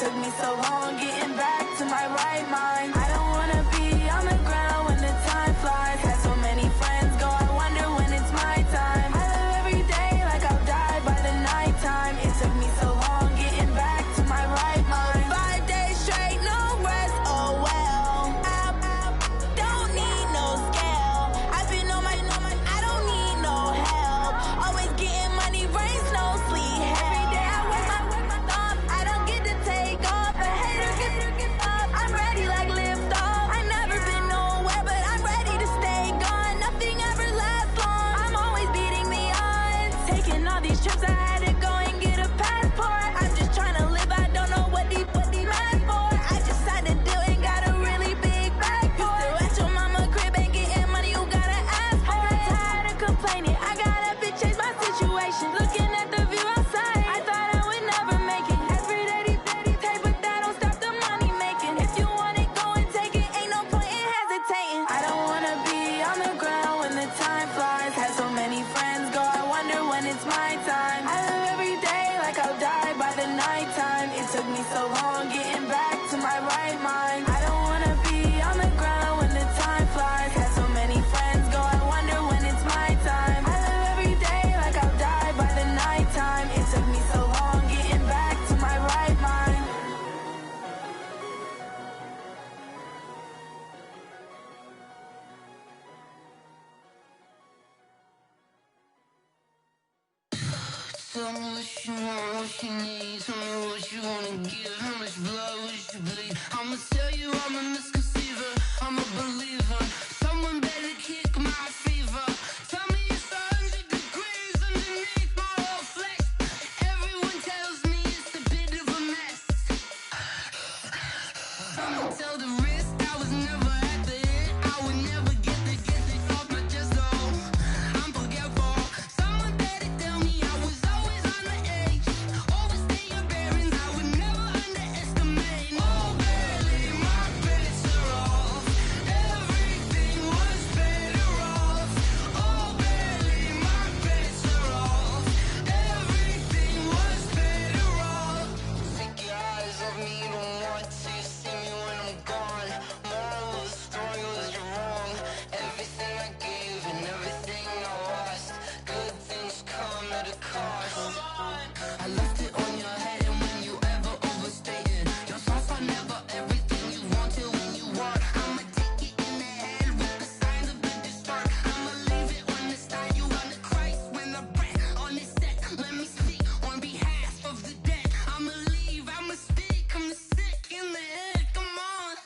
took me so long getting back to my right mind. I don't wanna be on the ground when the time flies. Had so many friends go, I wonder when it's my time. I live every day like I'll die by the nighttime. It took me so long getting back to my right mind. 5 days straight, no rest, oh well. Don't need no scale. I've been on my, I don't need no help. Always getting money, rains, no sleep. Every day I work my thumb. I don't get to take off. A hater get up. I'm ready like lift off. I've never been nowhere, but I'm ready to stay gone. Nothing ever lasts long. I'm always beating the odds. Taking all these trips, I had to go and get a passport. I'm just trying to live, I don't know what these mad for. I just had to do and got a really big bag for it. You still at your mama crib and getting money, you gotta ask for it. I got tired of complaining, I got up and changed my situation. Looking at the view outside, I thought I would never make it. Every day they pay, but that don't stop the money making. If you want it, go and take it, ain't no point in hesitating. I don't wanna be on the ground when the time flies. Had so many friends go, I wonder when it's my time. I live every day like I'll die by the nighttime. It took me so long getting back to my right mind. I don't wanna be on the ground when the time flies. Had so many friends go, I wonder when it's my time. I live every day like I'll die by the nighttime. It took me so long getting back to my right mind. Tell me what you want, what you need. Tell me what you wanna give. How much blood would you bleed? I'ma tell you I'm a misconceiver, I'm a believer. Someone better kick my fever. Tell me it's 100 degrees underneath my whole flesh. Everyone tells me it's a bit of a mess. I'ma tell the risk I was never at the end. I would never get this off my chest though. I'm forgetful. Someone better tell me I was always on the edge. Overstay your bearings, I would never underestimate. Oh, barely my bets are off. Everything was better off. Oh, barely my bets are off. Everything was better off. Take your eyes off me, don't want to see me when I'm gone. Moral of the story was you're wrong. Everything I gave and everything I lost. Good things come at a cost. I left it on your head, and when you ever overstay it, your thoughts are never everything you wanted when you want. I'ma take it in the head with the signs of the distort. I'ma leave it on the side, you on the Christ when the breath on this set. Let me speak on behalf of the dead. I'ma leave, I'ma speak, I'm sick in the head. Come on,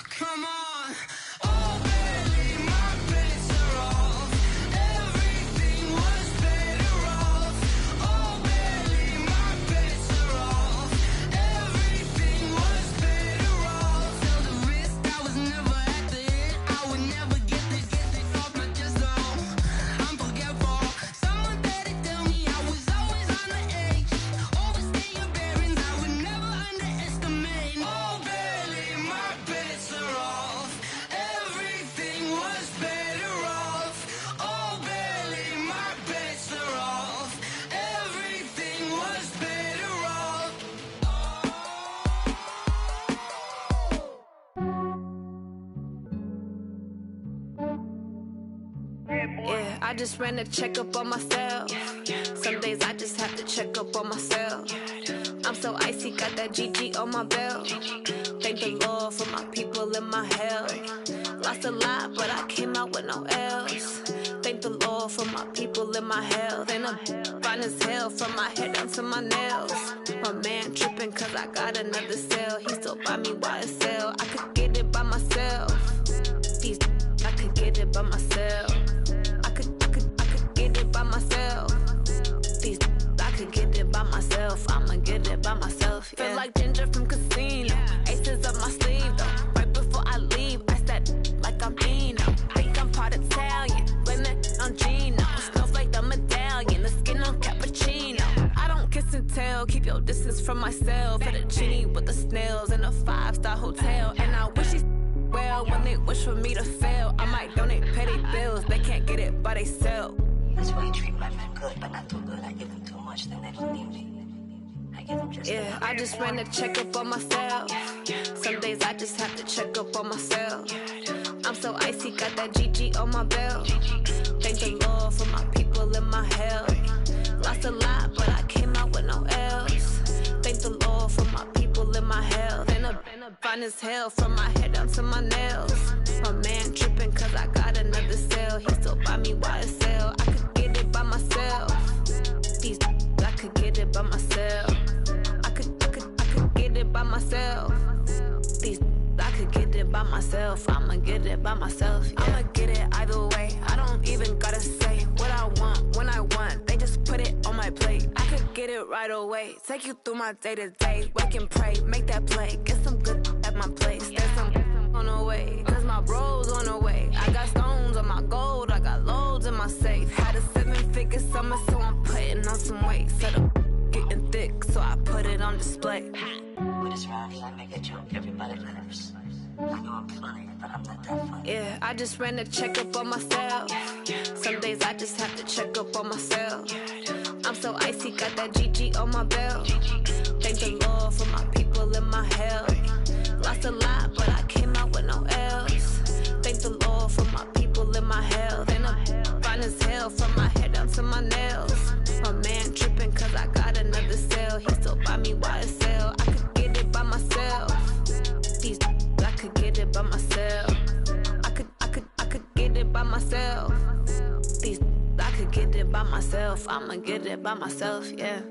come on. Oh, barely my bets are off. Everything was better off. Oh, barely my bets are off. Everything was better off. Tell the risk I was never at the end. I would never get this off my chest though. I'm forgetful. Someone better tell me I was always on the edge. Overstay your bearings, I would never underestimate. Oh, barely my bets are off. Everything was better off. Oh, barely my bets are off. Everything was better off. Yeah, I just ran a checkup on myself. Some days I just have to check up on myself. I'm so icy, got that GG on my belt. Thank the Lord for my people and my health. Lost a lot, but I came out with no L's. Thank the Lord for my people and my health. And I'm fine as hell from my head down to my nails. My man tripping cause I got another cell. He still buy me YSL. I could get it by myself. These I could get it by myself. I could get it by myself. These I could get it by myself. I'ma get it by myself. Yeah. Feel like Ginger from Casino. Aces up my sleeve though. Right before I leave, I said like I'm Dino. Think I'm part Italian. Blame it on Gino. Snowflake the medallion. The skin on cappuccino. I don't kiss and tell. Keep your distance from myself. At a genie with the snails in a 5-star hotel. And I wish he's well when they wish for me to fail. I might donate, pay their bills. They can't get it by they self. That's why you treat my men good, but not too good. I give them too much, then they don't need me. I Yeah, I just ran a checkup on myself. Some days I just have to check up on myself. I'm so icy, got that GG on my belt. Thank the Lord for my people in my health. Lost a lot, but I came out with no L's. Thank the Lord for my people in my health. And a fine as hell from my head down to my nails. My man tripping cause I got another cell. He still buy me YSL. I could get it by myself. These I could get it by myself. I could get it by myself. These I could get it by myself. I'ma get it by myself. Yeah. I'ma get it either way. I don't even gotta say what I want when I want. They just put it on my plate. I could get it right away. Take you through my day to day. Wake and pray, make that play. Get some good at my place. There's some on the way, cause my bros on the way. I got stones on my gold. I got loads in my safe. Had a 7-figure summer, so I'm putting on some weight. Set up getting thick, so I put it on display. With this rhyme, I make a joke, everybody laughs. I know I'm funny, but I'm not that funny. Yeah, I just ran a checkup on myself. Some days I just have to check up on myself. I'm so icy, got that GG on my belt. Thank the Lord for my people in my health. Lost a lot, but I came out with no L's. Thank the Lord for my people in my health. And I'm fine as hell from my head down to my nails. My man tripping cause I got another cell. He still buy me YSL. I could get it by myself. These I could get it by myself. I could get it by myself. These I could get it by myself. I'ma get it by myself, yeah.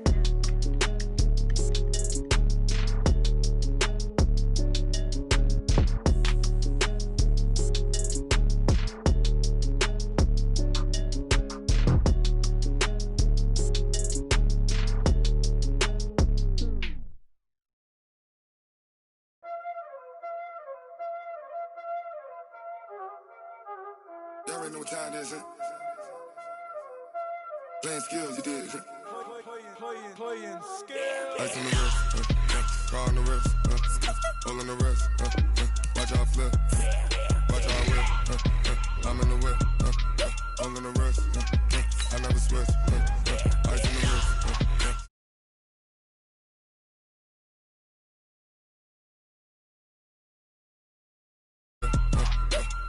Y'all already know what time it is, huh? Playing skills, you did, huh? Playing skills. Ice on the wrist, car on the wrist, hole on the wrist, watch out flip, watch out whip, I'm in the whip, hole on the wrist, I never switch, ice on the wrist,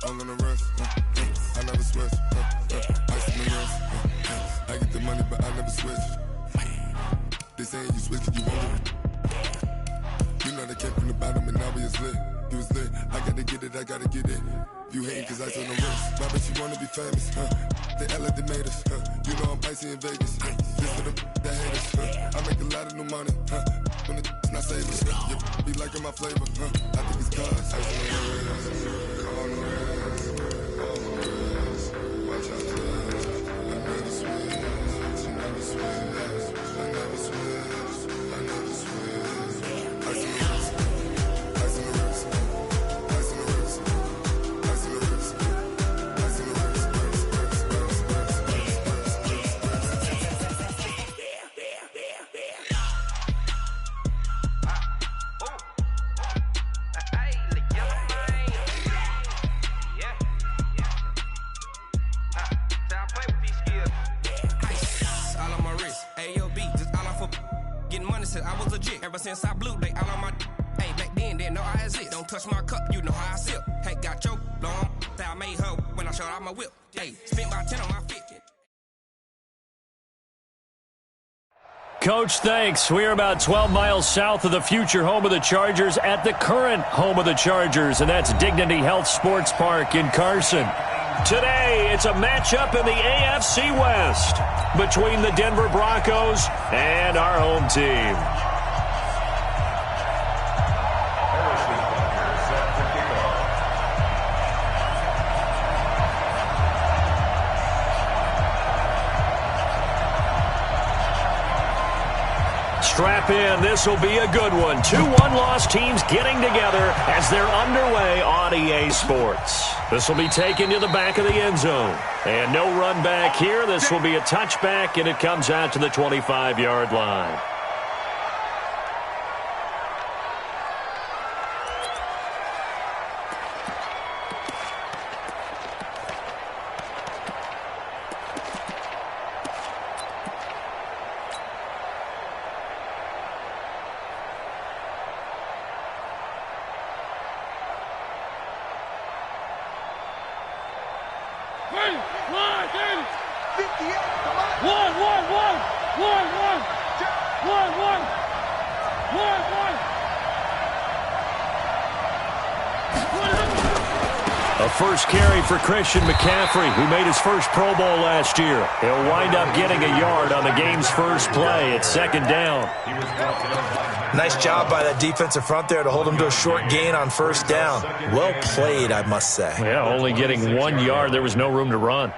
hole on the wrist, I never switch, ice on the wrist, I get the money but I never switch. They saying you switch 'cause you want it. You know they came from the bottom and now we is lit. You was lit, I gotta get it, I gotta get it. You hating 'cause ice on the wrist. Why bet you wanna be famous, They act like they made us, You know I'm icy in Vegas, This for the that hate us, I make a lot of new money, When it's not saving, You be liking my flavor, I think it's cause ice on the wrist, car on the wrist, all on the wrist. Watch out for this, I never switch, I never switch, I never switch, I never switch. Ice on the wrist, ice on the wrist, ice on the wrist, ice on the wrist, ice on the wrist, all on my wrist, AOB, just all off of getting money since I was legit. Ever since I blew, they all on my hey, back then, didn't know I exist. Don't touch my cup, you know how I sip. Hey, got your long that I made her when I showed out my whip. Hey, spent about 10 on my fit. Coach, thanks. We're about 12 miles south of the future home of the Chargers at the current home of the Chargers, and that's Dignity Health Sports Park in Carson. Today, it's a matchup in the AFC West between the Denver Broncos and our home team. Strap in. This will be a good one. 2 one-loss teams getting together as they're underway on EA Sports. This will be taken to the back of the end zone. And no run back here. This will be a touchback, and it comes out to the 25-yard line. A first carry for Christian McCaffrey, who made his first Pro Bowl last year. He'll wind up getting a yard on the game's first play. It's second down. Nice job by that defensive front there to hold him to a short gain on first down. Well played, I must say. Yeah, only getting 1 yard. There was no room to run.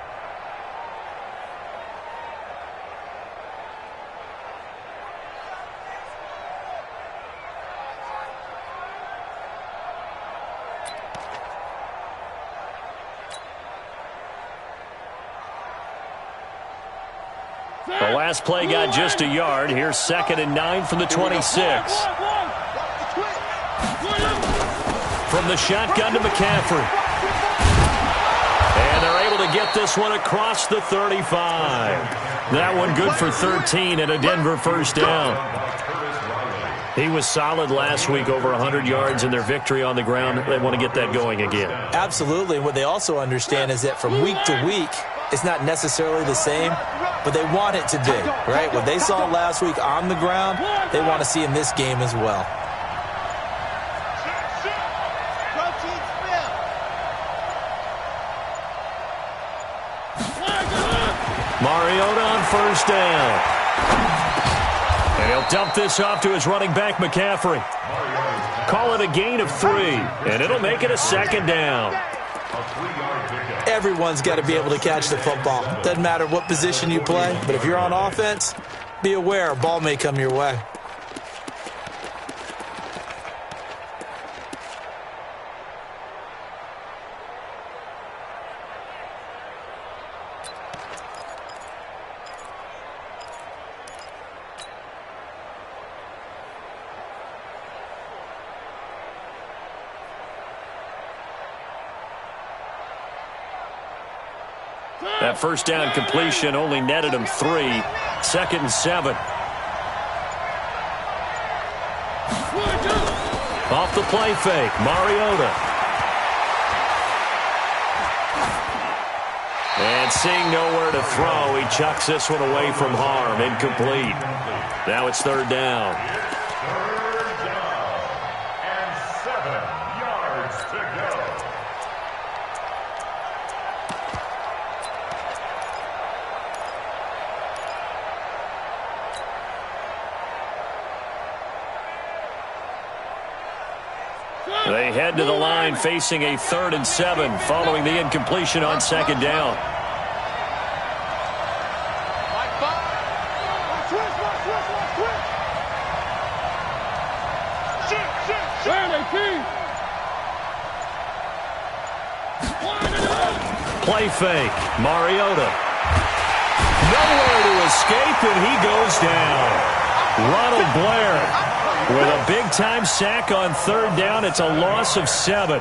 The last play got just a yard. Here's 2nd and 9 from the 26. From the shotgun to McCaffrey. And they're able to get this one across the 35. That one good for 13 and a Denver first down. He was solid last week, over 100 yards in their victory on the ground. They want to get that going again. Absolutely. And what they also understand is that from week to week, it's not necessarily the same, but they want it to be, right? What they saw last week on the ground, they want to see in this game as well. Mariota on first down. And he'll dump this off to his running back, McCaffrey. Call it a gain of 3, and it'll make it a second down. Everyone's got to be able to catch the football. Doesn't matter what position you play, but if you're on offense, be aware a ball may come your way. That first down completion only netted him 3. 2nd and 7. Off the play fake, Mariota. And seeing nowhere to throw, he chucks this one away from harm. Incomplete. Now it's 3rd down. 3rd down and 7 yards to go. They head to the line facing a 3rd and 7 following the incompletion on 2nd down. Play fake, Mariota. Nowhere to escape, and he goes down. Ronald Blair with a big-time sack on 3rd down. It's a loss of 7.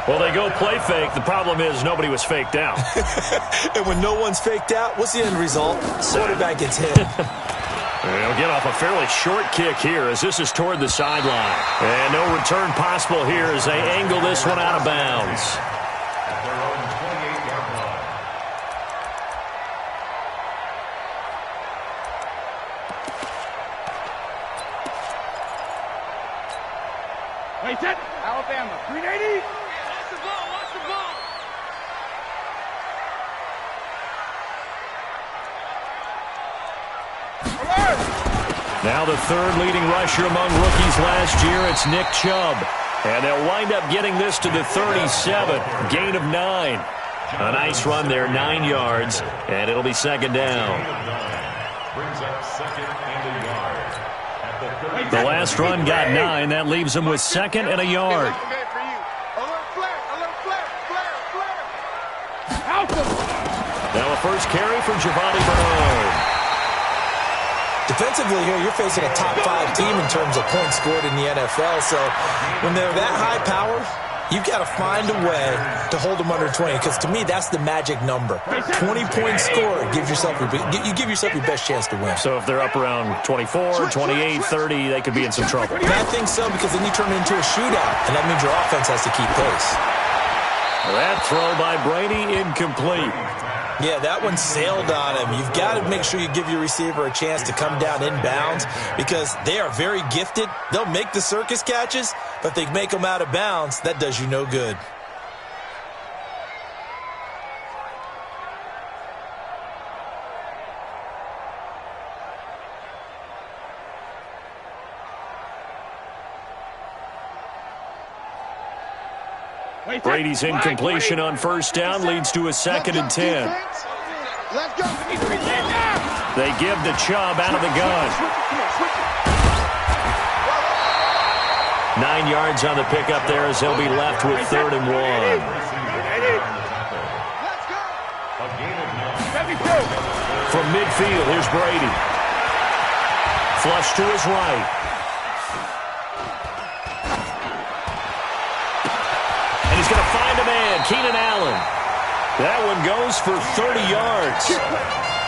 Well, they go play fake. The problem is nobody was faked out. And when no one's faked out, what's the end result? Quarterback gets hit. They'll get off a fairly short kick here as this is toward the sideline. And no return possible here as they angle this one out of bounds. At their own 28-yard line. Wait, that Alabama, 380. Watch the ball, watch the ball. Now the 3rd leading rusher among rookies last year, it's Nick Chubb. And they'll wind up getting this to the 37, gain of 9. A nice run there, 9 yards, and it'll be 2nd down. Brings up 2nd and a yard. At the 30. The last run got 9. That leaves them with 2nd and a yard. Now a first carry for Giovanni Bernard. Defensively here, you're facing a top 5 team in terms of points scored in the NFL. So when they're that high powered, you've got to find a way to hold them under 20. Because to me, that's the magic number. 20 points scored, give yourself your best chance to win. So if they're up around 24, 28, 30, they could be in some trouble. And I think so, because then you turn it into a shootout, and that means your offense has to keep pace. That throw by Brady incomplete. Yeah, that one sailed on him. You've got to make sure you give your receiver a chance to come down inbounds because they are very gifted. They'll make the circus catches, but if they make them out of bounds, that does you no good. Brady's incompletion on first down leads to a 2nd and 10. They give to Chubb out of the gun. 9 yards on the pickup there as he'll be left with 3rd and 1. From midfield, here's Brady. Flush to his right. He's going to find a man, Keenan Allen. That one goes for 30 yards.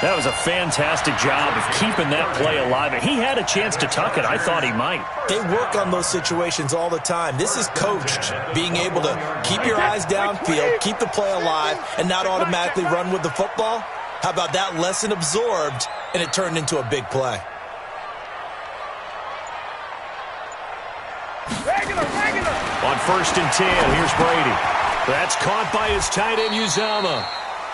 That was a fantastic job of keeping that play alive. He had a chance to tuck it. I thought he might. They work on those situations all the time. This is coached, being able to keep your eyes downfield, keep the play alive, and not automatically run with the football. How about that lesson absorbed, and it turned into a big play. On 1st and 10, here's Brady. That's caught by his tight end, Uzama.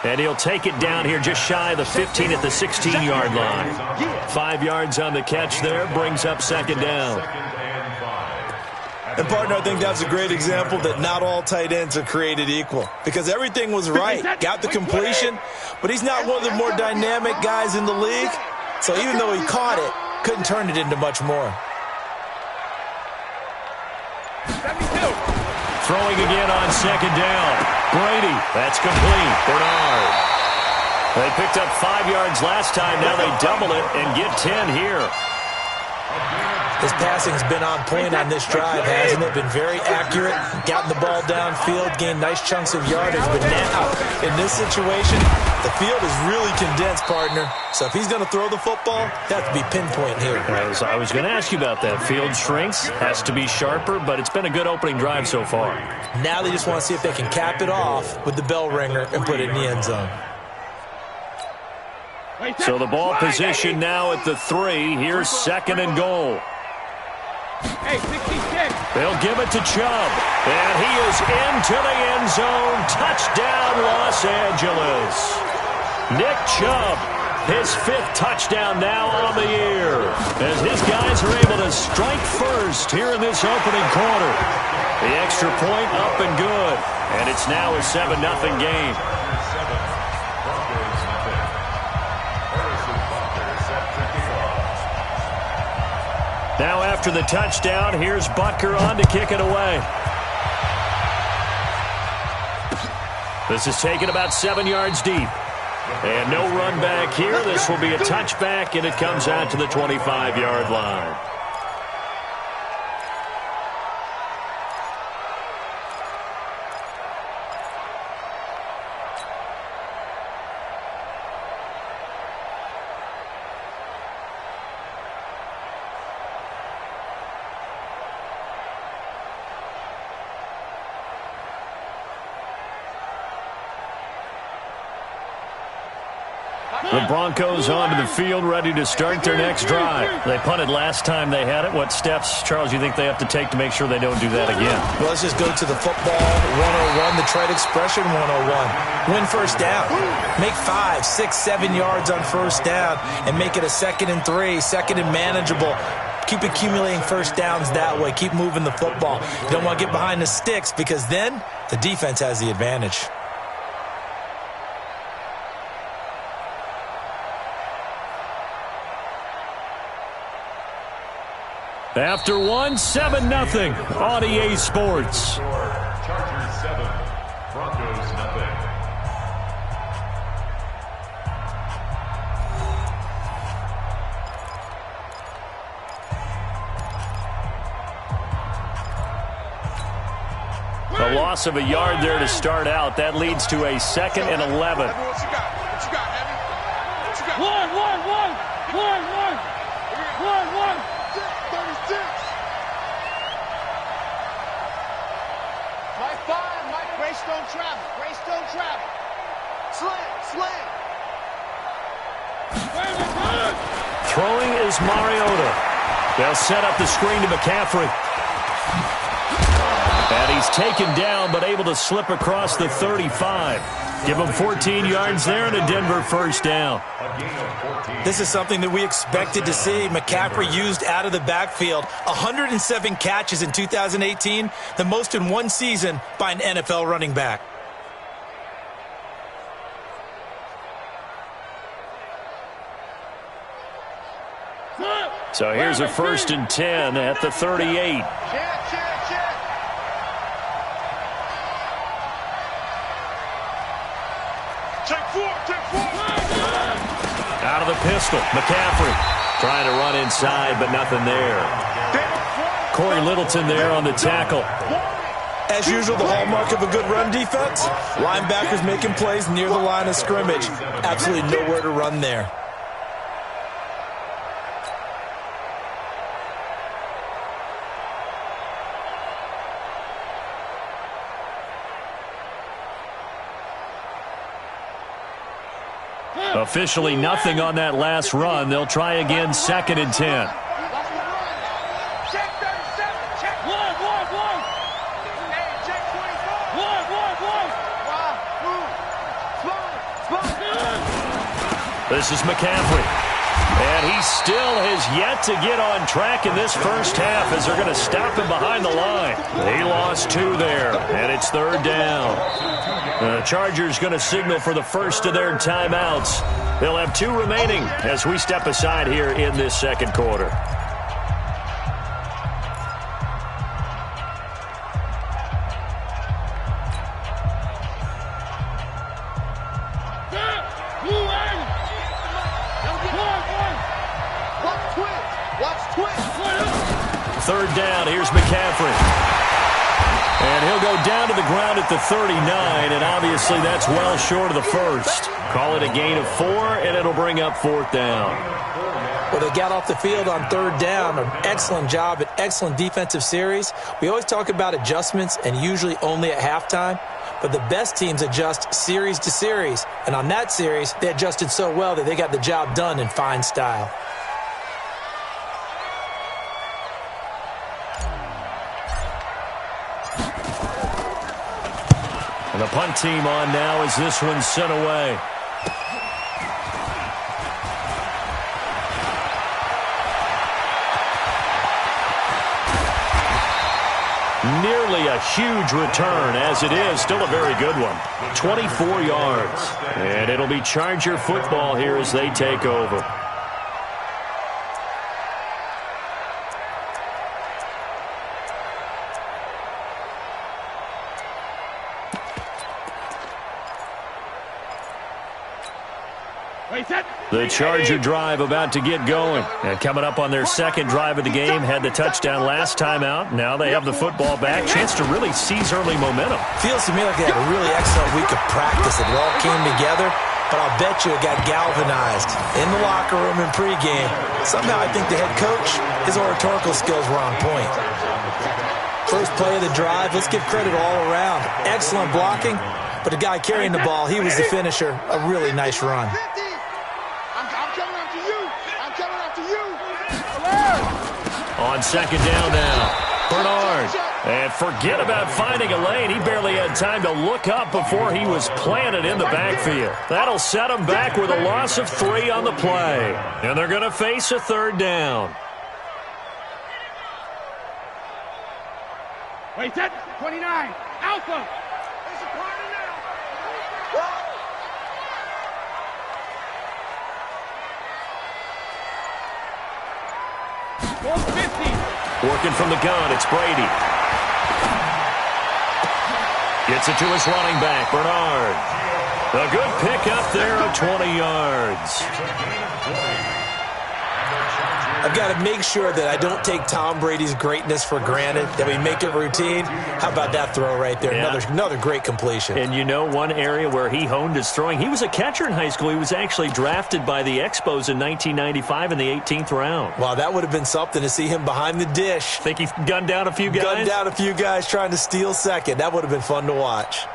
And he'll take it down here just shy of the 15 at the 16-yard line. 5 yards on the catch there, brings up 2nd down. And, partner, I think that's a great example that not all tight ends are created equal because everything was right. Got the completion, but he's not one of the more dynamic guys in the league. So even though he caught it, couldn't turn it into much more. Throwing again on 2nd down. Brady, that's complete. Bernard. They picked up 5 yards last time. Now they double it and get 10 here. His passing's been on point on this drive, hasn't it? Been very accurate, gotten the ball downfield, gained nice chunks of yardage. But now, in this situation, the field is really condensed, partner. So if he's going to throw the football, that has to be pinpoint here. I was going to ask you about that. Field shrinks, has to be sharper, but it's been a good opening drive so far. Now they just want to see if they can cap it off with the bell ringer and put it in the end zone. So the ball position now at the 3. Here's 2nd and goal. They'll give it to Chubb. And he is into the end zone. Touchdown, Los Angeles. Nick Chubb, his 5th touchdown now on the year. As his guys are able to strike first here in this opening quarter. The extra point up and good. And it's now a 7-0 game. Now after the touchdown, here's Butker on to kick it away. This is taken about 7 yards deep. And no run back here. This will be a touchback, and it comes out to the 25-yard line. The Broncos onto the field, ready to start their next drive. They punted last time they had it. What steps, Charles, you think they have to take to make sure they don't do that again? Well, let's just go to the football 101, the trade expression 101. Win first down. Make 5, 6, 7 yards on first down and make it a 2nd and 3, 2nd and manageable. Keep accumulating first downs that way. Keep moving the football. You don't want to get behind the sticks because then the defense has the advantage. After 1, 7-0 on EA Sports. Chargers 7, Broncos 0. A loss of a yard there to start out. That leads to a 2nd and 11. What you got? What you got, Heavy? What you got? One. 36. Mike 5, Mike Greystone travel. Grace, don't travel. Slam. Throwing is Mariota. They'll set up the screen to McCaffrey. And he's taken down, but able to slip across the 35. Give him 14 yards there and a Denver first down. This is something that we expected to see. McCaffrey used out of the backfield. 107 catches in 2018, the most in one season by an NFL running back. So here's a 1st and 10 at the 38. Out of the pistol, McCaffrey trying to run inside, but nothing there. Corey Littleton there on the tackle. As usual, the hallmark of a good run defense, linebackers making plays near the line of scrimmage. Absolutely nowhere to run there. Officially nothing on that last run. They'll try again, 2nd and 10. Check 37. Check 1. Hey, check 24. This is McCaffrey. And he still has yet to get on track in this first half as they're going to stop him behind the line. He lost 2 there, and it's 3rd down. The Chargers going to signal for the first of their timeouts. They'll have 2 remaining as we step aside here in this second quarter. Third down, here's McCaffrey. And he'll go down to the ground at the 39, and obviously that's well short of the first. Call it a gain of 4, and it'll bring up 4th down. Well, they got off the field on 3rd down. An excellent job, an excellent defensive series. We always talk about adjustments, and usually only at halftime. But the best teams adjust series to series. And on that series, they adjusted so well that they got the job done in fine style. And the punt team on now as this one's sent away. Nearly a huge return, as it is still a very good one. 24 yards. And it'll be Charger football here as they take over. The Charger drive about to get going. And coming up on their second drive of the game, had the touchdown last time out. Now they have the football back. Chance to really seize early momentum. Feels to me like they had a really excellent week of practice. It all came together, but I'll bet you it got galvanized in the locker room in pregame. Somehow I think the head coach, his oratorical skills were on point. First play of the drive, let's give credit all around. Excellent blocking, but the guy carrying the ball, he was the finisher. A really nice run. On 2nd down now, Bernard. And forget about finding a lane. He barely had time to look up before he was planted in the backfield. That'll set him back with a loss of 3 on the play. And they're going to face a 3rd down. Wait, set. 29. Alpha. It's a party now. 450. Working from the gun, it's Brady. Gets it to his running back, Bernard. A good pick up there of 20 yards. I've got to make sure that I don't take Tom Brady's greatness for granted, that we make it routine. How about that throw right there? Yeah. Another great completion. And you know one area where he honed his throwing? He was a catcher in high school. He was actually drafted by the Expos in 1995 in the 18th round. Wow, that would have been something to see him behind the dish. Think he gunned down a few guys? Gunned down a few guys trying to steal second. That would have been fun to watch.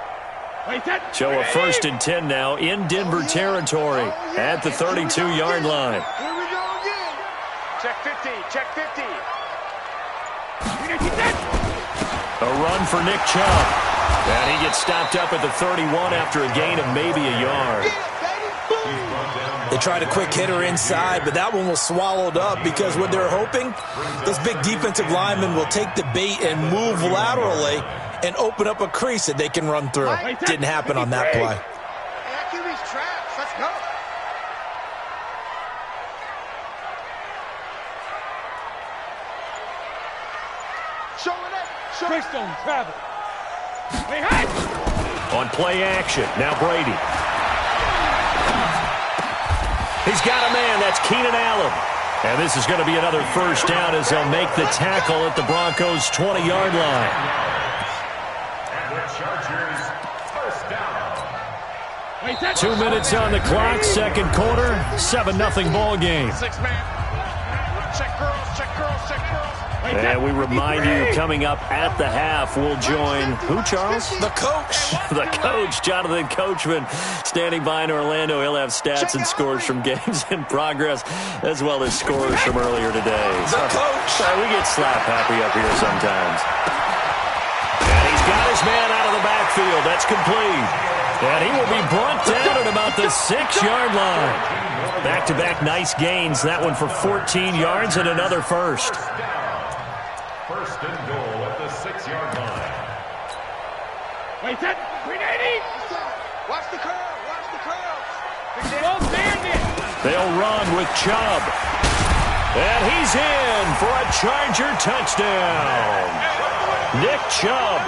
So a 1st and 10 now in Denver territory at the 32-yard line. Here we go again. Check 50. Check 50. A run for Nick Chubb. And he gets stopped up at the 31 after a gain of maybe a yard. They tried a quick hitter inside, but that one was swallowed up because what they're hoping, this big defensive lineman will take the bait and move laterally and open up a crease that they can run through. Didn't happen on that play. Let's go. Showing up. Keystone travel. On play action, now Brady. He's got a man, that's Keenan Allen. And this is going to be another first down as they'll make the tackle at the Broncos' 20-yard line. And the Chargers, first down. 2 minutes on the clock, second quarter, 7-0 ball game. Check girls, check girls, check girls. And we remind you, coming up at the half, we'll join, who, Charles? The coach. The coach, Jonathan Coachman, standing by in Orlando. He'll have stats and scores from games in progress, as well as scores from earlier today. The coach. We get slap happy up here sometimes. And he's got his man out of the backfield. That's complete. And he will be brought down at about the 6-yard line. Back-to-back nice gains. That one for 14 yards and another first. First and goal at the 6-yard line. Wait, that 380. Watch the curl. Watch the curls. They'll run with Chubb. And he's in for a Charger touchdown. Nick Chubb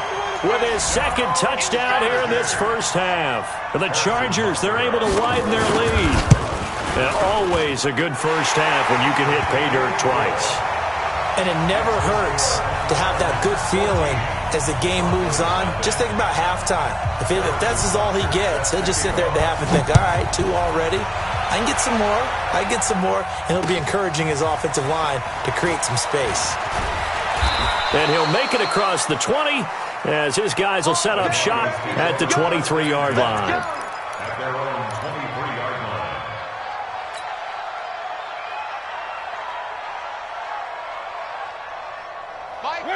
with his second touchdown here in this first half. For the Chargers, they're able to widen their lead. And always a good first half when you can hit pay dirt twice. And it never hurts to have that good feeling as the game moves on. Just think about halftime. If that's all he gets, he'll just sit there at the half and think, all right, 2 already. I can get some more. I can get some more. And he'll be encouraging his offensive line to create some space. And he'll make it across the 20 as his guys will set up shop at the 23-yard line. At their own 23-yard line.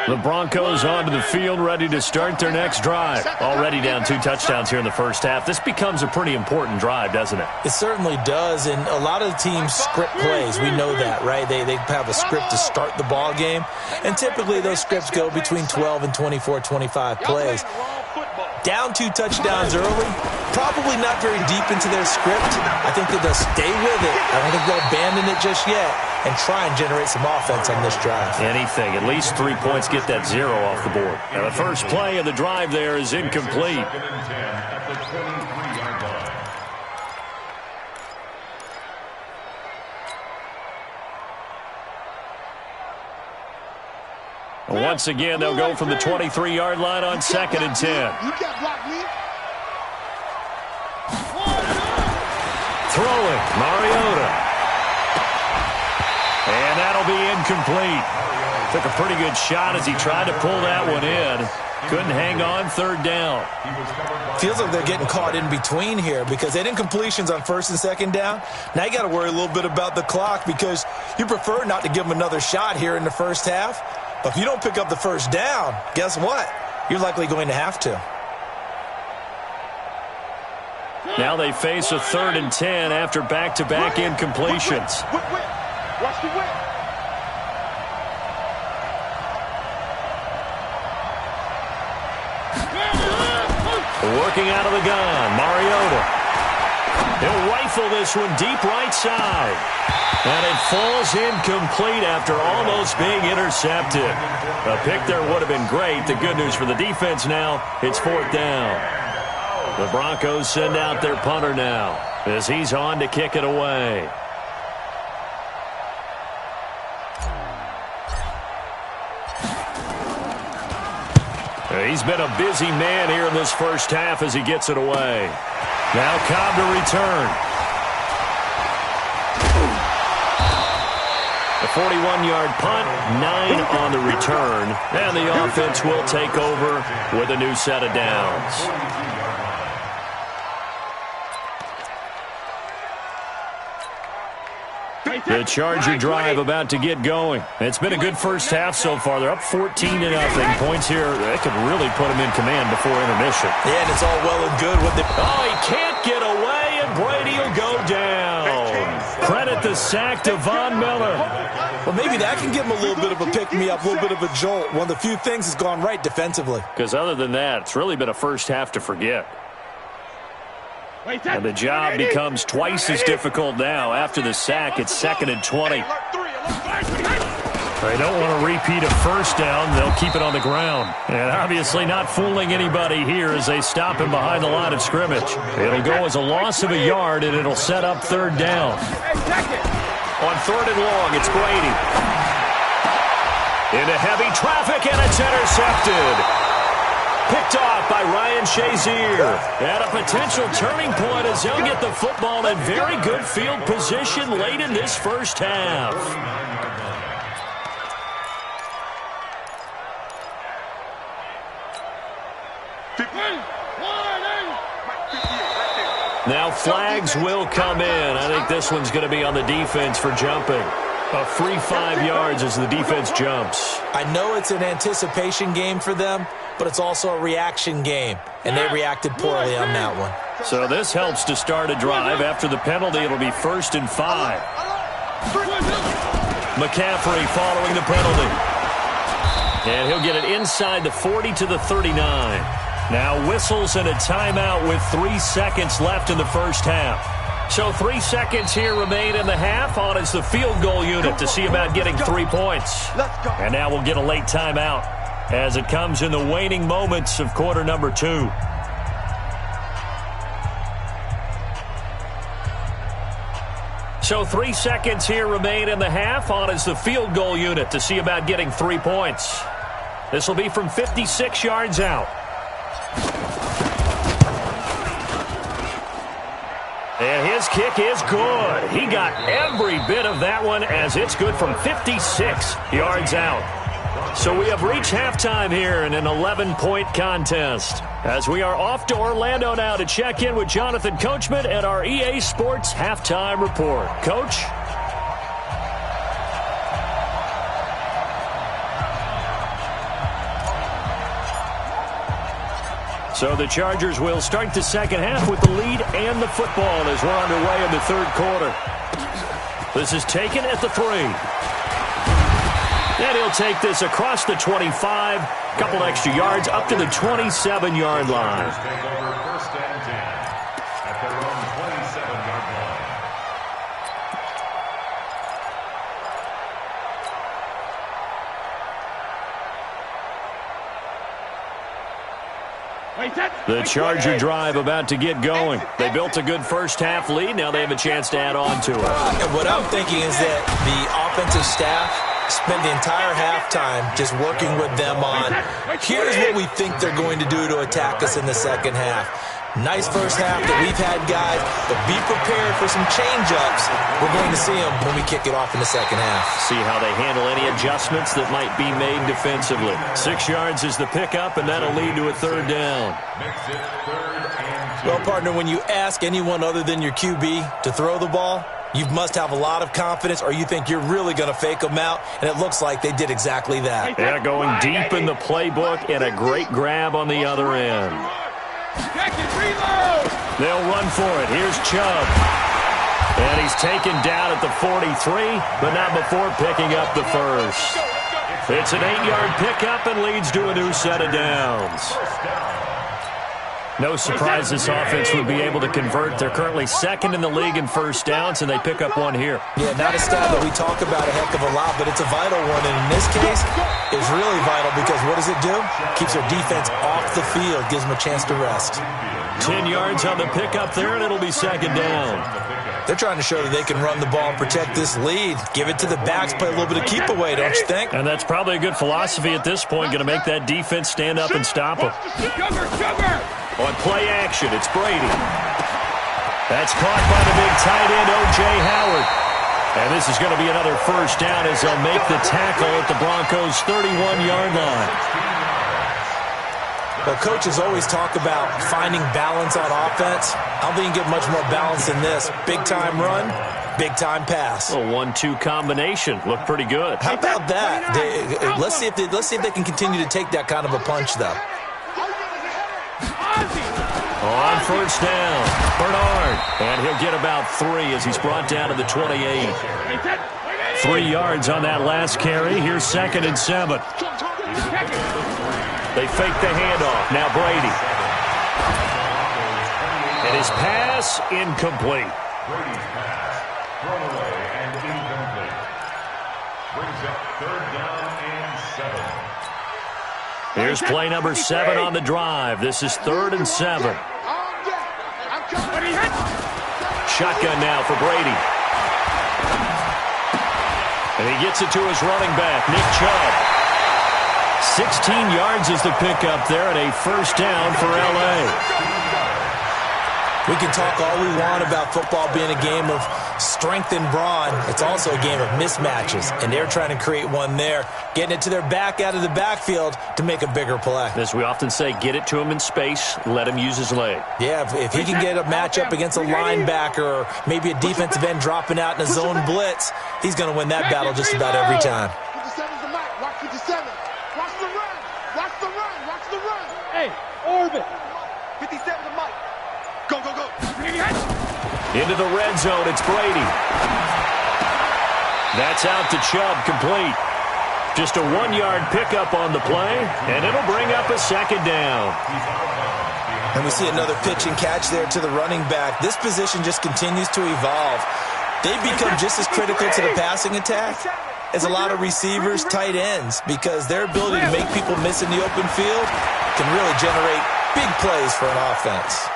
The Broncos onto the field, ready to start their next drive. Already down 2 touchdowns here in the first half. This becomes a pretty important drive, doesn't it? It certainly does, and a lot of the teams script plays. We know that, right? They have a script to start the ball game, and typically those scripts go between 12 and 24, 25 plays. Down 2 touchdowns early, probably not very deep into their script. I think that they'll stay with it. I don't think they'll abandon it just yet and try and generate some offense on this drive. Anything. At least 3 points, get that 0 off the board. And the first play of the drive there is incomplete. Second and 10 at the 23-yard line. Once again, they'll go from the 23-yard line on 2nd and 10. You can't block me. Throwing, Mariota. And that'll be incomplete. Took a pretty good shot as he tried to pull that one in. Couldn't hang on, 3rd down. Feels like they're getting caught in between here because they had incompletions on 1st and 2nd down. Now you got to worry a little bit about the clock because you prefer not to give them another shot here in the first half. But if you don't pick up the first down, guess what? You're likely going to have to. Now they face a 3rd and 10 after back-to-back incompletions. Watch the whip. Working out of the gun, Mariota. He'll rifle this one deep right side. And it falls incomplete after almost being intercepted. A pick there would have been great. The good news for the defense now, it's 4th down. The Broncos send out their punter now as he's on to kick it away. He's been a busy man here in this first half as he gets it away. Now Cobb to return. A 41-yard punt, 9 on the return. And the offense will take over with a new set of downs. The Charger drive about to get going. It's been a good first half so far. They're up 14-0. Points here, they could really put them in command before intermission. Yeah, and it's all well and good with the... Oh, he can't get away, and Brady will go down. Credit the sack to Von Miller. Well, maybe that can give him a little bit of a pick-me-up, a little bit of a jolt. One of the few things has gone right defensively. Because other than that, it's really been a first half to forget. And the job becomes twice as difficult now. After the sack, it's 2nd and 20. They don't want to repeat a first down. They'll keep it on the ground. And obviously not fooling anybody here as they stop him behind the line of scrimmage. It'll go as a loss of a yard, and it'll set up 3rd down. On 3rd and long, it's Brady. Into heavy traffic, and it's intercepted. Picked off by Ryan Shazier. At a potential turning point as they'll get the football in very good field position late in this first half. Now flags will come in. I think this one's going to be on the defense for jumping. A free 5 yards as the defense jumps. I know it's an anticipation game for them, but it's also a reaction game, and they reacted poorly on that one. So this helps to start a drive. After the penalty, it'll be 1st and 5. McCaffrey following the penalty. And he'll get it inside the 40 to the 39. Now whistles and a timeout with 3 seconds left in the first half. So 3 seconds here remain in the half. On is the field goal unit to see about getting 3 points. And now we'll get a late timeout as it comes in the waning moments of quarter number 2. So 3 seconds here remain in the half. On is the field goal unit to see about getting 3 points. This will be from 56 yards out. And his kick is good. He got every bit of that one as it's good from 56 yards out. So we have reached halftime here in an 11-point contest. As we are off to Orlando now to check in with Jonathan Coachman at our EA Sports Halftime Report. Coach? So the Chargers will start the second half with the lead and the football as we're underway in the 3rd quarter. This is taken at the 3. And he'll take this across the 25, couple extra yards up to the 27-yard line. The Charger drive about to get going. They built a good first half lead. Now they have a chance to add on to it. And what I'm thinking is that the offensive staff spent the entire halftime just working with them on, here's what we think they're going to do to attack us in the second half. Nice first half that we've had, guys, but be prepared for some change-ups. We're going to see them when we kick it off in the second half. See how they handle any adjustments that might be made defensively. 6 yards is the pickup, and that'll lead to a 3rd down. Well, partner, when you ask anyone other than your QB to throw the ball, you must have a lot of confidence, or you think you're really going to fake them out, and it looks like they did exactly that. Yeah, going deep in the playbook, and a great grab on the other end. They'll run for it. Here's Chubb. And he's taken down at the 43, but not before picking up the first. It's an 8-yard pickup and leads to a new set of downs. No surprise this offense would be able to convert. They're currently 2nd in the league in first downs, and they pick up one here. Yeah, not a stat that we talk about a heck of a lot, but it's a vital one. And in this case, it's really vital because what does it do? Keeps their defense off the field, gives them a chance to rest. 10 yards on the pickup there, and it'll be 2nd down. They're trying to show that they can run the ball and protect this lead. Give it to the backs, play a little bit of keep away, don't you think? And that's probably a good philosophy at this point, going to make that defense stand up and stop them. On play action, it's Brady. That's caught by the big tight end, O.J. Howard. And this is going to be another first down as they'll make the tackle at the Broncos' 31-yard line. Well, coaches always talk about finding balance on offense. I don't think you get much more balance than this. Big-time run, big-time pass. A 1-2 combination. Looked pretty good. How about that? Let's see if they can continue to take that kind of a punch, though. On first down, Bernard. And he'll get about 3 as he's brought down to the 28. 3 yards on that last carry. Here's 2nd and 7. They fake the handoff. Now Brady. And his pass incomplete. Brady's pass thrown away and incomplete. Brings up 3rd down and 7. Here's play number 7 on the drive. This is 3rd and 7. Shotgun now for Brady. And he gets it to his running back, Nick Chubb. 16 yards is the pickup there, and a first down for L.A. We can talk all we want about football being a game of strength and brawn. It's also a game of mismatches, and they're trying to create one there, getting it to their back out of the backfield to make a bigger play. As we often say, get it to him in space, let him use his leg. Yeah, if he can get a matchup against a linebacker or maybe a defensive end dropping out in a zone blitz, he's going to win that battle just about every time. Hey, orbit. 57 to Mike. Go, go, go. Into the red zone, it's Brady. That's out to Chubb, complete. Just a 1-yard pickup on the play, and it'll bring up a 2nd down. And we see another pitch and catch there to the running back. This position just continues to evolve. They've become just as critical to the passing attack as a lot of receivers, tight ends, because their ability to make people miss in the open field can really generate big plays for an offense.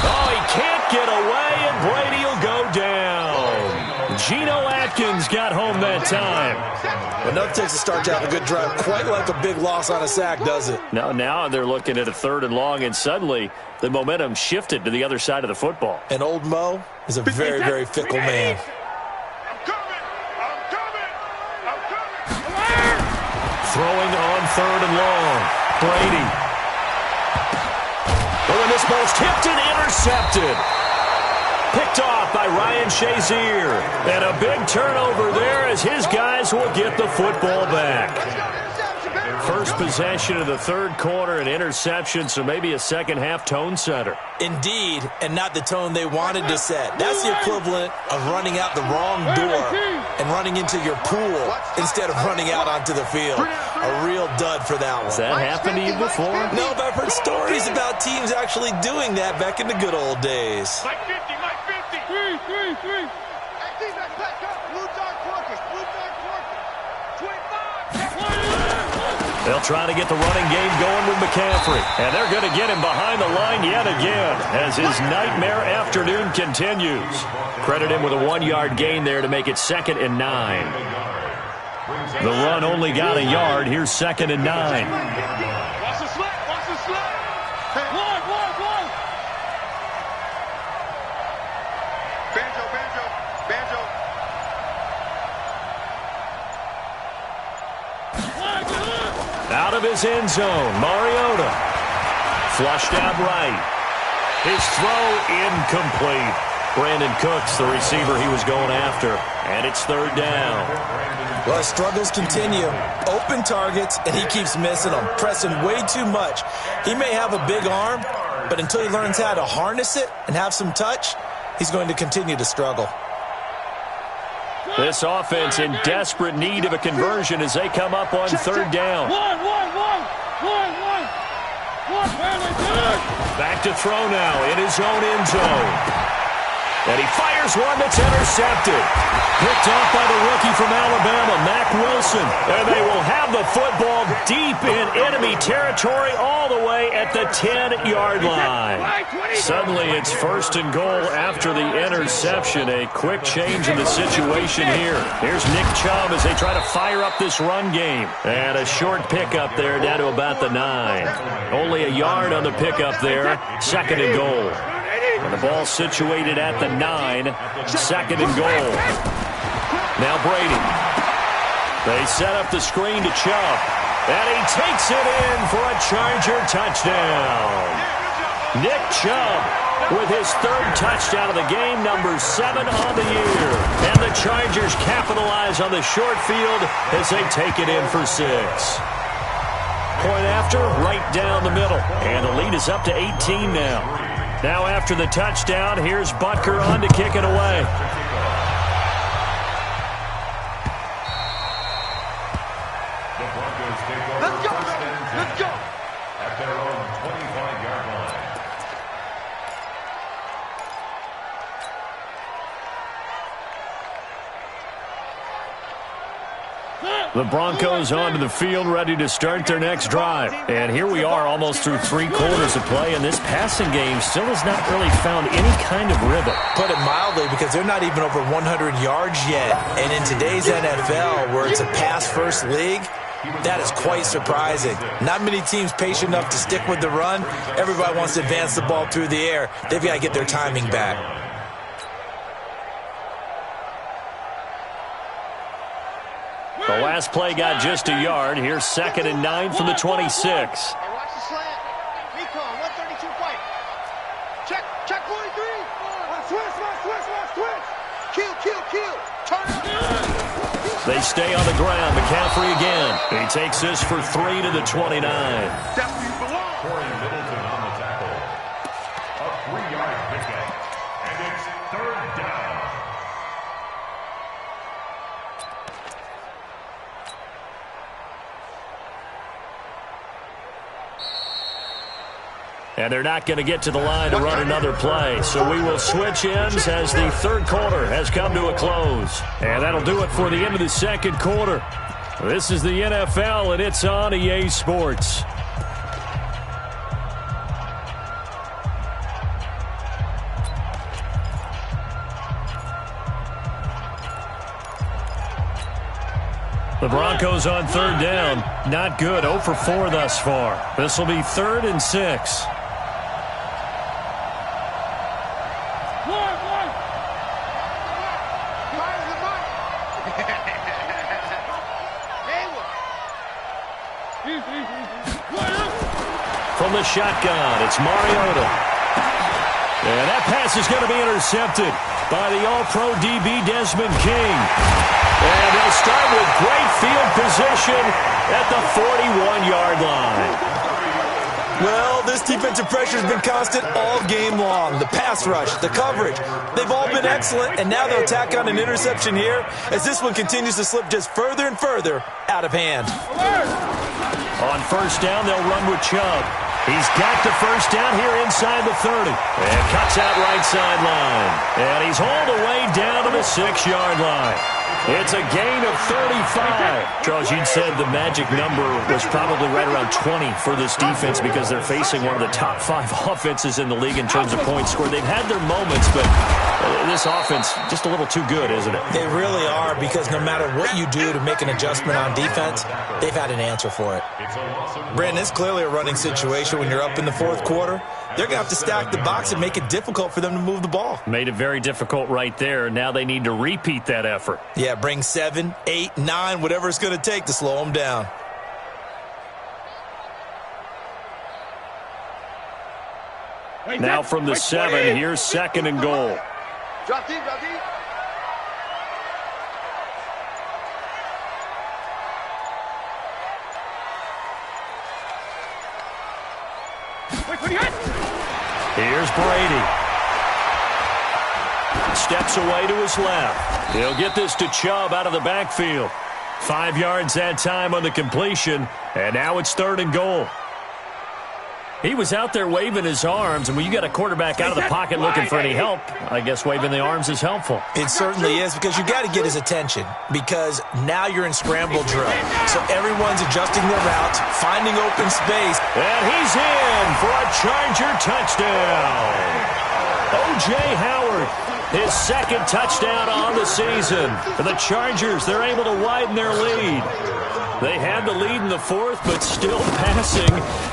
Oh, he can't get away, and Brady will go down. Geno Atkins got home that time. Enough takes to start to have a good drive, quite like a big loss on a sack, does it? Now they're looking at a 3rd and long, and suddenly the momentum shifted to the other side of the football. And old Mo is a very, very fickle man. Throwing on 3rd and long. Brady. Oh, and this ball's tipped and intercepted. Picked off by Ryan Shazier. And a big turnover there as his guys will get the football back. First possession of the 3rd quarter, an interception, so maybe a second-half tone setter. Indeed, and not the tone they wanted to set. That's the equivalent of running out the wrong door and running into your pool instead of running out onto the field. A real dud for that one. Has that happened to you before? No, but I've heard stories about teams actually doing that back in the good old days. Mike 50, Mike 50. 3. Hey, defense, back up. Blue dog Porkers, 25. They'll try to get the running game going with McCaffrey. And they're going to get him behind the line yet again as his nightmare afternoon continues. Credit him with a 1-yard gain there to make it 2nd and 9. The run only got a yard. Here's 2nd and 9. Watch the slip, watch the slip. One. Banjo. Out of his end zone, Mariota. Flushed out right. His throw incomplete. Brandon Cooks, the receiver he was going after. And it's 3rd down. Well, his struggles continue. Open targets, and he keeps missing them, pressing way too much. He may have a big arm, but until he learns how to harness it and have some touch, he's going to continue to struggle. This offense in desperate need of a conversion as they come up on 3rd down. One. Back to throw now in his own end zone. And he fires one that's intercepted. Picked off by the rookie from Alabama, Mack Wilson. And they will have the football deep in enemy territory all the way at the 10-yard line. Suddenly it's 1st and goal after the interception. A quick change in the situation here. Here's Nick Chubb as they try to fire up this run game. And a short pickup there down to about the 9. Only a yard on the pickup there. 2nd and goal. And the ball situated at the 9. 2nd and goal. Now Brady. They set up the screen to Chubb, and he takes it in for a Charger touchdown. Nick Chubb with his third touchdown of the game, number 7 on the year. And the Chargers capitalize on the short field as they take it in for 6. Point after, right down the middle. And the lead is up to 18 now. Now after the touchdown, here's Butker on to kick it away. The Broncos take over first and 10 at their own 25-yard line. The Broncos onto the field, ready to start their next drive. And here we are almost through 3 quarters of play, and this passing game still has not really found any kind of rhythm. Put it mildly, because they're not even over 100 yards yet. And in today's NFL, where it's a pass-first league, that is quite surprising. Not many teams patient enough to stick with the run. Everybody wants to advance the ball through the air. They've got to get their timing back. The last play got just a yard. Here's 2nd and 9 from the 26. Hey, watch the slant. Recon, 132 fight. Check 43. Switch. Kill. Turn up. They stay on the ground. McCaffrey again. He takes this for 3 to the 29. Corey Middleton on the tackle. A 3-yard pickup. And it's 3rd down. And they're not going to get to the line to run another play. So we will switch ends as the 3rd quarter has come to a close. And that'll do it for the end of the 2nd quarter. This is the NFL, and it's on EA Sports. The Broncos on 3rd down. Not good. 0 for 4 thus far. This will be 3rd and 6. From the shotgun, it's Mariota. And that pass is going to be intercepted by the All-Pro DB Desmond King. And they'll start with great field position at the 41-yard line. Well, this defensive pressure has been constant all game long. The pass rush, the coverage, they've all been excellent, and now they'll tack on an interception here as this one continues to slip just further and further out of hand. On 1st down, they'll run with Chubb. He's got the 1st down here inside the 30. And cuts out right sideline. And he's hauled away down to the 6-yard line. It's a gain of 35. Charles, you'd said the magic number was probably right around 20 for this defense because they're facing one of the top 5 offenses in the league in terms of points scored. They've had their moments, but this offense just a little too good, isn't it? They really are, because no matter what you do to make an adjustment on defense, they've had an answer for it. Brandon, it's clearly a running situation when you're up in the 4th quarter. They're going to have to stack the box and make it difficult for them to move the ball. Made it very difficult right there. Now they need to repeat that effort. Yeah, bring 7, 8, 9, whatever it's going to take to slow them down. Now from the 7, here's 2nd and goal. Drop deep. Here's Brady. Steps away to his left. He'll get this to Chubb out of the backfield. 5 yards that time on the completion, and now it's 3rd and goal. He was out there waving his arms, and when you got a quarterback out of the pocket looking for any help, I guess waving the arms is helpful. It certainly is, because you got to get his attention, because now you're in scramble drill. So everyone's adjusting their routes, finding open space. And he's in for a Charger touchdown. O.J. Howard, his 2nd touchdown on the season. For the Chargers, they're able to widen their lead. They had the lead in the fourth, but still passing.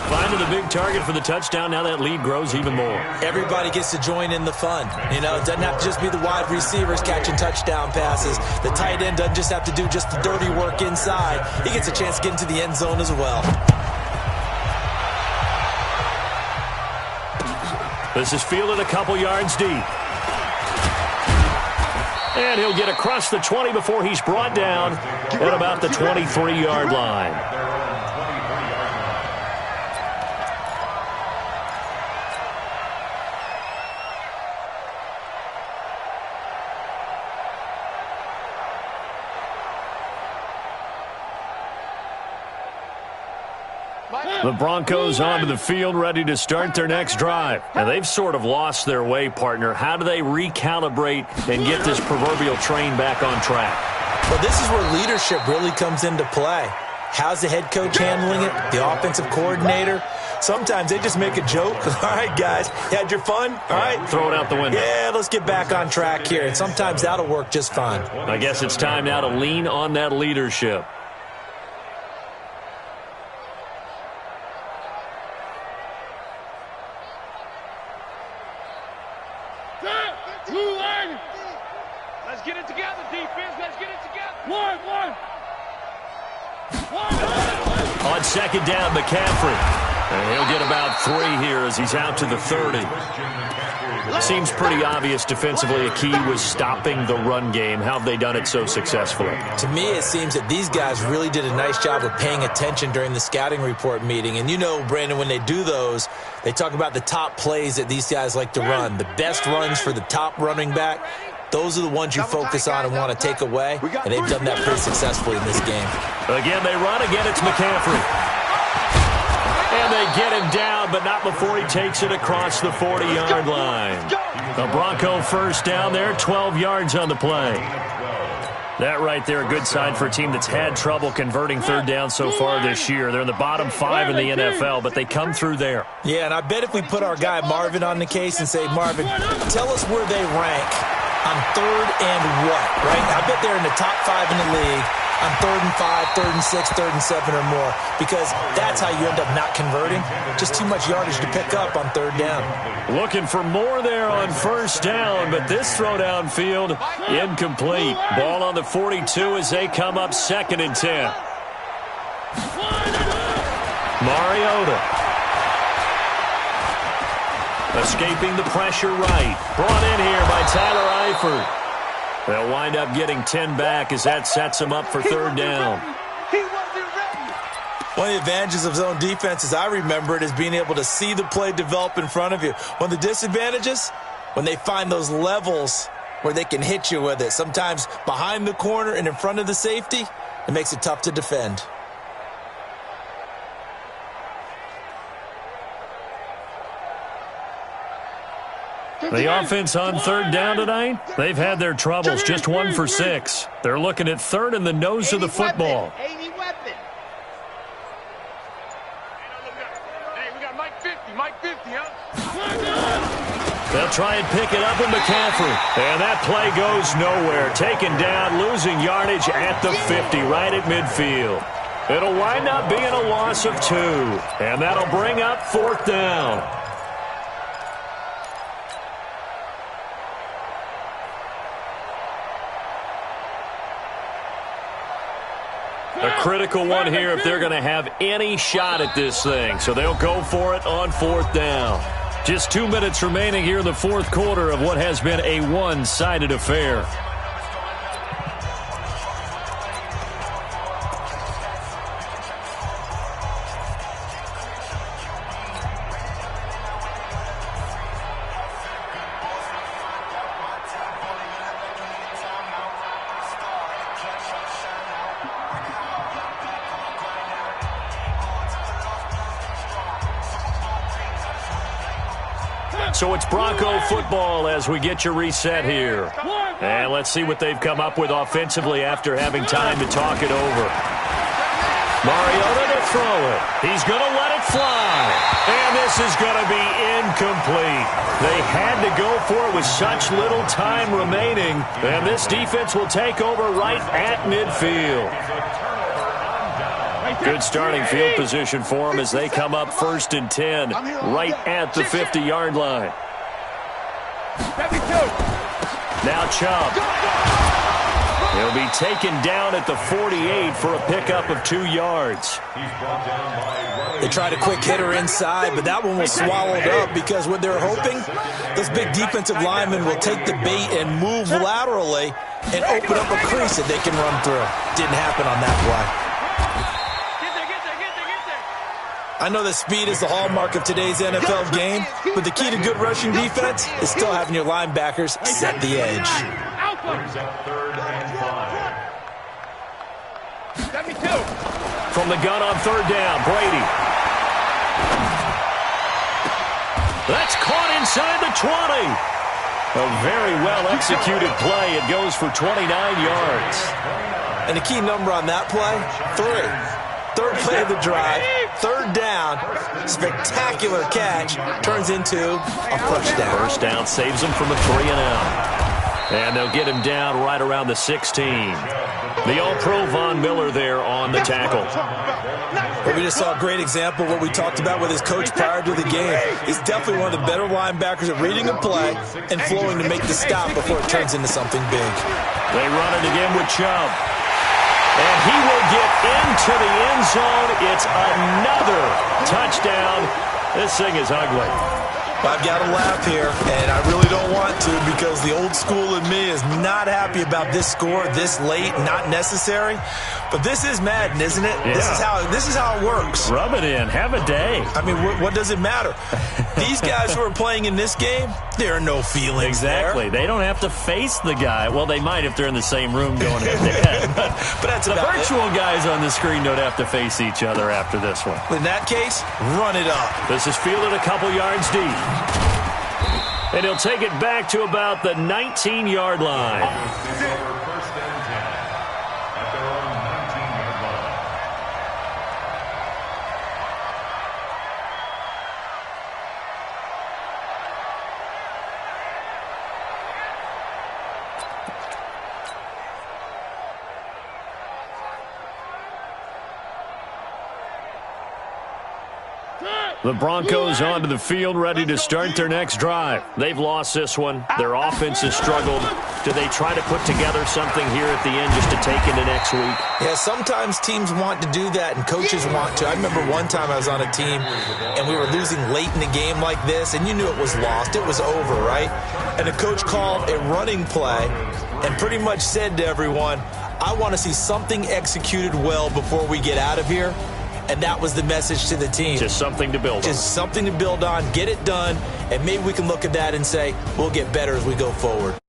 Finding the big target for the touchdown. Now that lead grows even more. Everybody gets to join in the fun. You know, it doesn't have to just be the wide receivers catching touchdown passes. The tight end doesn't just have to do just the dirty work inside. He gets a chance to get into the end zone as well. This is fielded a couple yards deep. And he'll get across the 20 before he's brought down at about the 23-yard line. The Broncos onto the field, ready to start their next drive. And they've sort of lost their way, partner. How do they recalibrate and get this proverbial train back on track? Well, this is where leadership really comes into play. How's the head coach handling it? The offensive coordinator? Sometimes they just make a joke. All right, guys, you had your fun? All right. Throw it out the window. Yeah, let's get back on track here. And sometimes that'll work just fine. I guess it's time now to lean on that leadership. Let's get it together, defense. Let's get it together. One. On second down, McCaffrey. And he'll get about 3 here as he's out to the 30. Seems pretty obvious defensively a key was stopping the run game. How have they done it so successfully? To me, it seems that these guys really did a nice job of paying attention during the scouting report meeting. And you know, Brandon, when they do those, they talk about the top plays that these guys like to run. The best runs for the top running back. Those are the ones you focus on and want to take away, and they've done that pretty successfully in this game. Again, they run. Again, it's McCaffrey. And they get him down, but not before he takes it across the 40-yard line. A Bronco first down there, 12 yards on the play. That right there, a good sign for a team that's had trouble converting third down so far this year. They're in the bottom 5 in the NFL, but they come through there. Yeah, and I bet if we put our guy Marvin on the case and say, Marvin, tell us where they rank on third and what, right? I bet they're in the top 5 in the league on 3rd and 5, 3rd and 6, 3rd and 7 or more, because that's how you end up not converting. Just too much yardage to pick up on third down. Looking for more there on first down, but this throw downfield incomplete. Ball on the 42 as they come up 2nd and 10. Mariota. Escaping the pressure right. Brought in here by Tyler Eifert. They'll wind up getting 10 back as that sets them up for third down. One of the advantages of zone defense, as I remember it, is being able to see the play develop in front of you. One of the disadvantages, when they find those levels where they can hit you with it, sometimes behind the corner and in front of the safety, it makes it tough to defend. The offense on third down tonight, they've had their troubles, just 1 for 6. They're looking at third in the nose of the football. Hey, we got Mike 50, huh? They'll try and pick it up with McCaffrey. And that play goes nowhere. Taken down, losing yardage at the 50, right at midfield. It'll wind up being a loss of 2. And that'll bring up 4th down. A critical one here if they're going to have any shot at this thing. So they'll go for it on 4th down. Just 2 minutes remaining here in the 4th quarter of what has been a one-sided affair. So it's Bronco football as we get your reset here. And let's see what they've come up with offensively after having time to talk it over. Mariota to throw it. He's going to let it fly. And this is going to be incomplete. They had to go for it with such little time remaining. And this defense will take over right at midfield. Good starting field position for them as they come up 1st and 10, right at the 50-yard line. Now Chubb. He'll be taken down at the 48 for a pickup of 2 yards. They tried a quick hitter inside, but that one was swallowed up because what they're hoping, those big defensive linemen will take the bait and move laterally and open up a crease that they can run through. Didn't happen on that play. I know that speed is the hallmark of today's NFL game, but the key to good rushing defense is still having your linebackers set the edge. Brings up 3rd and 5. From the gun on 3rd down, Brady. That's caught inside the 20. A very well-executed play. It goes for 29 yards. And the key number on that play, 3. 3rd play of the drive, 3rd down, spectacular catch, turns into a first down. First down saves them from a 3-and-out. And they'll get him down right around the 16. The All-Pro Von Miller there on the tackle. Well, we just saw a great example of what we talked about with his coach prior to the game. He's definitely one of the better linebackers at reading a play and flowing to make the stop before it turns into something big. They run it again with Chubb. And he will get into the end zone. It's another touchdown. This thing is ugly. I've got to laugh here, and I really don't want to because the old school in me is not happy about this score this late, not necessary. But this is Madden, isn't it? Yeah. This is how it works. Rub it in. Have a day. I mean, what does it matter? These guys who are playing in this game, there are no feelings Exactly. there. They don't have to face the guy. Well, they might if they're in the same room going head-to-head. But that's the about virtual guys on the screen don't have to face each other after this one. In that case, run it up. This is fielded a couple yards deep. And he'll take it back to about the 19-yard line. First and 10 at their own 19-yard line. The Broncos onto the field, ready to start their next drive. They've lost this one. Their offense has struggled. Do they try to put together something here at the end just to take into next week? Yeah, sometimes teams want to do that and coaches want to. I remember one time I was on a team and we were losing late in the game like this, and you knew it was lost. It was over, right? And the coach called a running play and pretty much said to everyone, I want to see something executed well before we get out of here. And that was the message to the team. Just something to build on. Just something to build on, get it done, and maybe we can look at that and say, we'll get better as we go forward.